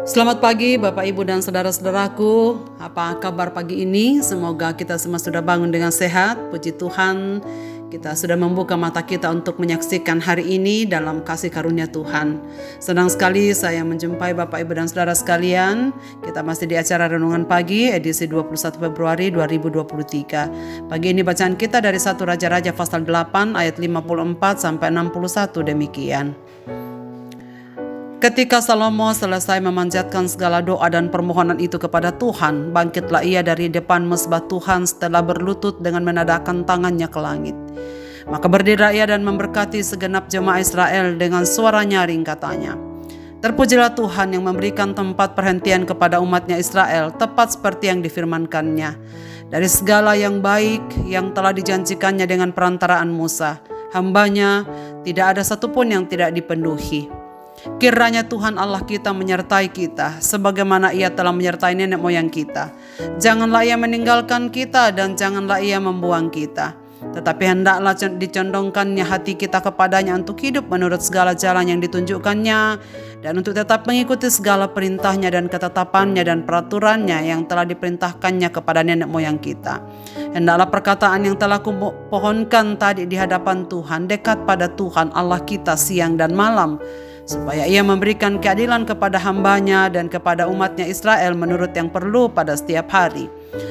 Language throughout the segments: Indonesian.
Selamat pagi Bapak Ibu dan saudara-saudaraku. Apa kabar pagi ini? Semoga kita semua sudah bangun dengan sehat. Puji Tuhan, kita sudah membuka mata kita untuk menyaksikan hari ini dalam kasih karunia Tuhan. Senang sekali saya menjumpai Bapak Ibu dan saudara sekalian. Kita masih di acara Renungan Pagi edisi 21 Februari 2023. Pagi ini bacaan kita dari 1 Raja-Raja pasal 8 ayat 54 sampai 61 demikian. Ketika Salomo selesai memanjatkan segala doa dan permohonan itu kepada Tuhan, bangkitlah ia dari depan mesbah Tuhan setelah berlutut dengan menadahkan tangannya ke langit. Maka berdirilah ia dan memberkati segenap jemaah Israel dengan suara nyaring katanya, "Terpujilah Tuhan yang memberikan tempat perhentian kepada umatnya Israel, tepat seperti yang difirmankannya. Dari segala yang baik yang telah dijanjikannya dengan perantaraan Musa, hambanya, tidak ada satupun yang tidak dipenuhi. Kiranya Tuhan Allah kita menyertai kita, sebagaimana Ia telah menyertai nenek moyang kita. Janganlah Ia meninggalkan kita dan janganlah Ia membuang kita. Tetapi hendaklah dicondongkannya hati kita kepadanya untuk hidup menurut segala jalan yang ditunjukkannya, dan untuk tetap mengikuti segala perintahnya dan ketetapannya dan peraturannya yang telah diperintahkannya kepada nenek moyang kita. Hendaklah perkataan yang telah kupohonkan tadi di hadapan Tuhan dekat pada Tuhan Allah kita siang dan malam, supaya Ia memberikan keadilan kepada hambanya dan kepada umatnya Israel menurut yang perlu pada setiap hari,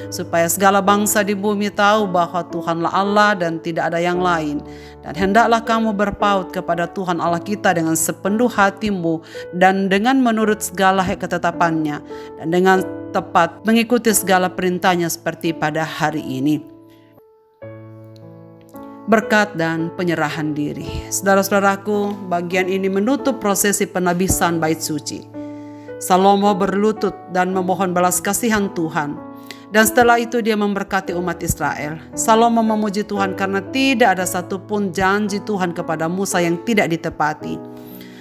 supaya segala bangsa di bumi tahu bahwa Tuhanlah Allah dan tidak ada yang lain. Dan hendaklah kamu berpaut kepada Tuhan Allah kita dengan sepenuh hatimu dan dengan menurut segala ketetapannya dan dengan tepat mengikuti segala perintahnya seperti pada hari ini." Berkat dan penyerahan diri. Saudara-saudaraku, bagian ini menutup prosesi penabisan bait suci. Salomo berlutut dan memohon belas kasihan Tuhan. Dan setelah itu dia memberkati umat Israel. Salomo memuji Tuhan karena tidak ada satupun janji Tuhan kepada Musa yang tidak ditepati.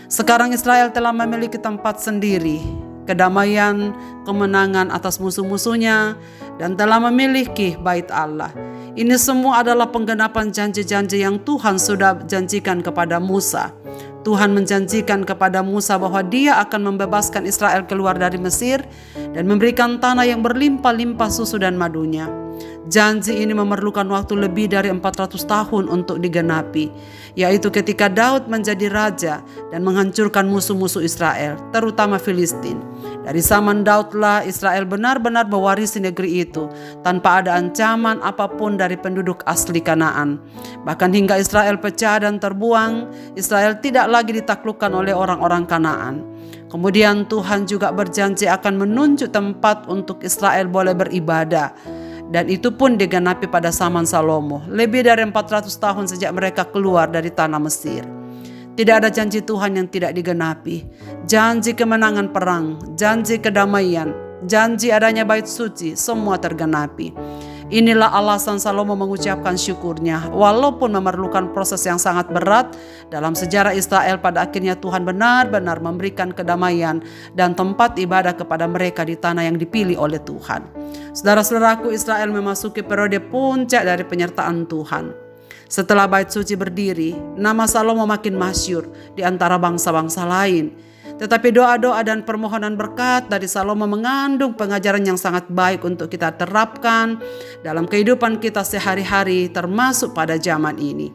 Sekarang Israel telah memiliki tempat sendiri, kedamaian, kemenangan atas musuh-musuhnya, dan telah memiliki bait Allah. Ini semua adalah penggenapan janji-janji yang Tuhan sudah janjikan kepada Musa. Tuhan menjanjikan kepada Musa bahwa Dia akan membebaskan Israel keluar dari Mesir dan memberikan tanah yang berlimpah-limpah susu dan madunya. Janji ini memerlukan waktu lebih dari 400 tahun untuk digenapi, yaitu ketika Daud menjadi raja dan menghancurkan musuh-musuh Israel, terutama Filistin. Dari zaman Daudlah Israel benar-benar mewarisi negeri itu tanpa ada ancaman apapun dari penduduk asli Kanaan. Bahkan hingga Israel pecah dan terbuang, Israel tidak lagi ditaklukkan oleh orang-orang Kanaan. Kemudian Tuhan juga berjanji akan menunjuk tempat untuk Israel boleh beribadah. Dan itu pun digenapi pada zaman Salomo, lebih dari 400 tahun sejak mereka keluar dari tanah Mesir. Tidak ada janji Tuhan yang tidak digenapi. Janji kemenangan perang, janji kedamaian, janji adanya bait suci, semua tergenapi. Inilah alasan Salomo mengucapkan syukurnya, walaupun memerlukan proses yang sangat berat dalam sejarah Israel. Pada akhirnya Tuhan benar-benar memberikan kedamaian dan tempat ibadah kepada mereka di tanah yang dipilih oleh Tuhan. Saudara-saudaraku, Israel memasuki periode puncak dari penyertaan Tuhan. Setelah bait suci berdiri, nama Salomo makin masyhur di antara bangsa-bangsa lain. Tetapi doa-doa dan permohonan berkat dari Salomo mengandung pengajaran yang sangat baik untuk kita terapkan dalam kehidupan kita sehari-hari, termasuk pada zaman ini.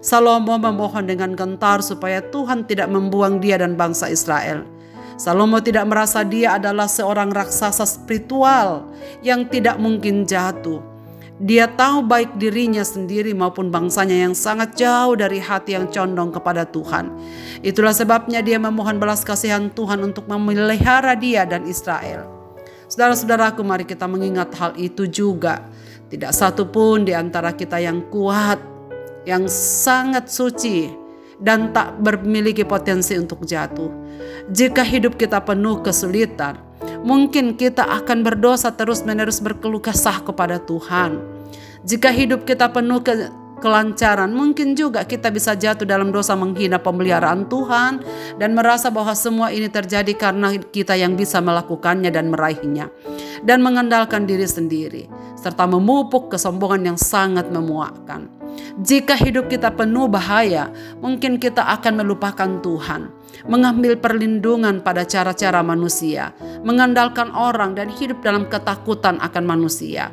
Salomo memohon dengan gentar supaya Tuhan tidak membuang dia dan bangsa Israel. Salomo tidak merasa dia adalah seorang raksasa spiritual yang tidak mungkin jatuh. Dia tahu baik dirinya sendiri maupun bangsanya yang sangat jauh dari hati yang condong kepada Tuhan. Itulah sebabnya dia memohon belas kasihan Tuhan untuk memelihara dia dan Israel. Saudara-saudaraku, mari kita mengingat hal itu juga. Tidak satu pun di antara kita yang kuat, yang sangat suci, dan tak memiliki potensi untuk jatuh. Jika hidup kita penuh kesulitan, mungkin kita akan berdosa terus-menerus berkeluh kesah kepada Tuhan. Jika hidup kita penuh kelancaran, mungkin juga kita bisa jatuh dalam dosa menghina pemeliharaan Tuhan dan merasa bahwa semua ini terjadi karena kita yang bisa melakukannya dan meraihnya, dan mengandalkan diri sendiri, serta memupuk kesombongan yang sangat memuakkan. Jika hidup kita penuh bahaya, mungkin kita akan melupakan Tuhan, mengambil perlindungan pada cara-cara manusia, mengandalkan orang dan hidup dalam ketakutan akan manusia.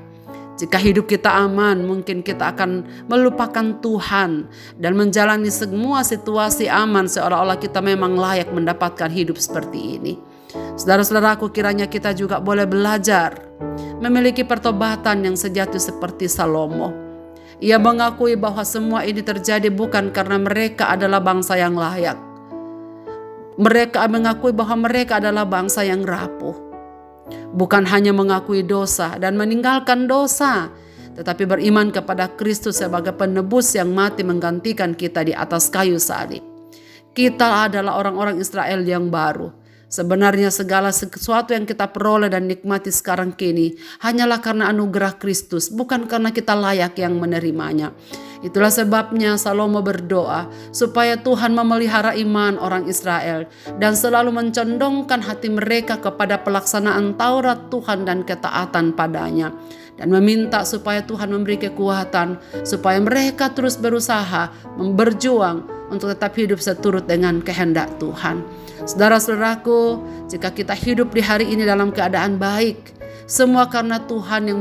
Jika hidup kita aman, mungkin kita akan melupakan Tuhan dan menjalani semua situasi aman seolah-olah kita memang layak mendapatkan hidup seperti ini. Saudara-saudaraku, kiranya kita juga boleh belajar memiliki pertobatan yang sejati seperti Salomo. Ia mengakui bahwa semua ini terjadi bukan karena mereka adalah bangsa yang layak. Mereka mengakui bahwa mereka adalah bangsa yang rapuh. Bukan hanya mengakui dosa dan meninggalkan dosa, tetapi beriman kepada Kristus sebagai penebus yang mati menggantikan kita di atas kayu salib. Kita adalah orang-orang Israel yang baru. Sebenarnya segala sesuatu yang kita peroleh dan nikmati sekarang kini hanyalah karena anugerah Kristus, bukan karena kita layak yang menerimanya. Itulah sebabnya Salomo berdoa supaya Tuhan memelihara iman orang Israel dan selalu mencondongkan hati mereka kepada pelaksanaan Taurat Tuhan dan ketaatan padanya. Dan meminta supaya Tuhan memberi kekuatan supaya mereka terus berusaha berjuang untuk tetap hidup seturut dengan kehendak Tuhan. Saudara-saudaraku, jika kita hidup di hari ini dalam keadaan baik, semua karena Tuhan yang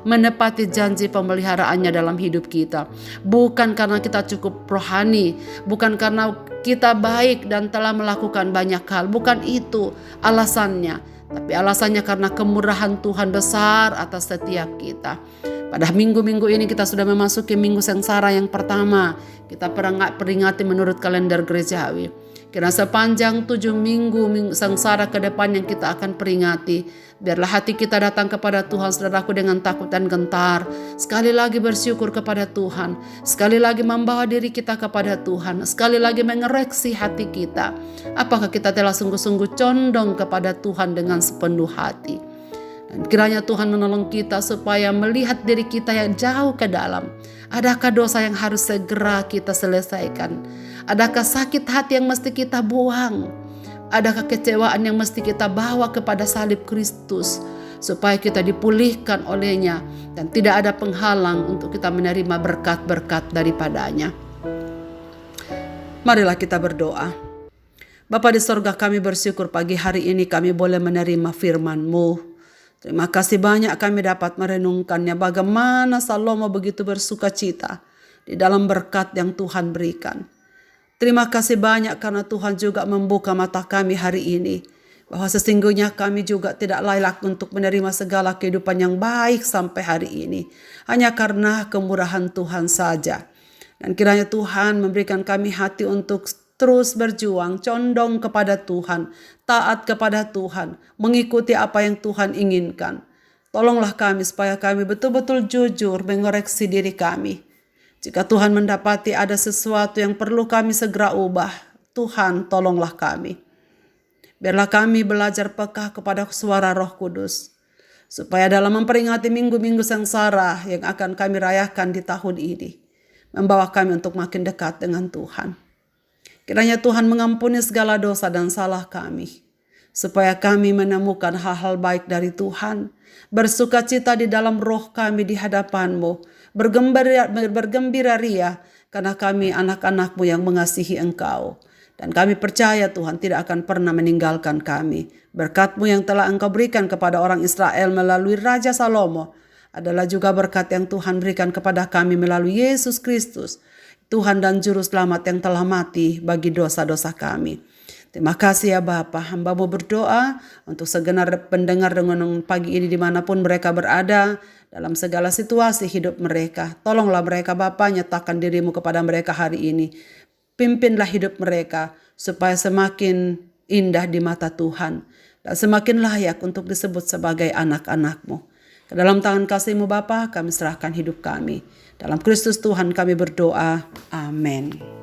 menepati janji pemeliharaannya dalam hidup kita. Bukan karena kita cukup rohani, bukan karena kita baik dan telah melakukan banyak hal. Bukan itu alasannya, tapi alasannya karena kemurahan Tuhan besar atas setiap kita. Pada minggu-minggu ini kita sudah memasuki minggu sengsara yang pertama. Kita peringati menurut kalender gerejawi. Karena sepanjang 7 minggu sengsara ke depan yang kita akan peringati, biarlah hati kita datang kepada Tuhan, saudaraku, dengan takut dan gentar. Sekali lagi bersyukur kepada Tuhan. Sekali lagi membawa diri kita kepada Tuhan. Sekali lagi mengoreksi hati kita. Apakah kita telah sungguh-sungguh condong kepada Tuhan dengan sepenuh hati? Dan kiranya Tuhan menolong kita supaya melihat diri kita yang jauh ke dalam. Adakah dosa yang harus segera kita selesaikan? Adakah sakit hati yang mesti kita buang? Adakah kecewaan yang mesti kita bawa kepada salib Kristus supaya kita dipulihkan olehnya dan tidak ada penghalang untuk kita menerima berkat-berkat daripadanya? Marilah kita berdoa. Bapa di sorga, kami bersyukur pagi hari ini kami boleh menerima firman-Mu. Terima kasih banyak kami dapat merenungkannya bagaimana Salomo begitu bersuka cita di dalam berkat yang Tuhan berikan. Terima kasih banyak karena Tuhan juga membuka mata kami hari ini bahwa sesungguhnya kami juga tidak layak untuk menerima segala kehidupan yang baik sampai hari ini hanya karena kemurahan Tuhan saja. Dan kiranya Tuhan memberikan kami hati untuk terus berjuang, condong kepada Tuhan, taat kepada Tuhan, mengikuti apa yang Tuhan inginkan. Tolonglah kami supaya kami betul-betul jujur mengoreksi diri kami. Jika Tuhan mendapati ada sesuatu yang perlu kami segera ubah, Tuhan tolonglah kami. Biarlah kami belajar peka kepada suara Roh Kudus, supaya dalam memperingati minggu-minggu sengsara yang akan kami rayakan di tahun ini, membawa kami untuk makin dekat dengan Tuhan. Kiranya Tuhan mengampuni segala dosa dan salah kami, supaya kami menemukan hal-hal baik dari Tuhan, bersuka cita di dalam roh kami di hadapan-Mu, bergembira ria karena kami anak-anak-Mu yang mengasihi Engkau. Dan kami percaya Tuhan tidak akan pernah meninggalkan kami. Berkat-Mu yang telah Engkau berikan kepada orang Israel melalui Raja Salomo adalah juga berkat yang Tuhan berikan kepada kami melalui Yesus Kristus, Tuhan dan Juru Selamat yang telah mati bagi dosa-dosa kami. Terima kasih ya Bapa, hamba-Mu berdoa untuk segenap pendengar dengan pagi ini dimanapun mereka berada, dalam segala situasi hidup mereka. Tolonglah mereka Bapa, nyatakan diri-Mu kepada mereka hari ini. Pimpinlah hidup mereka supaya semakin indah di mata Tuhan dan semakin layak untuk disebut sebagai anak-anak-Mu. Ke dalam tangan kasih-Mu Bapa, kami serahkan hidup kami. Dalam Kristus Tuhan kami berdoa. Amin.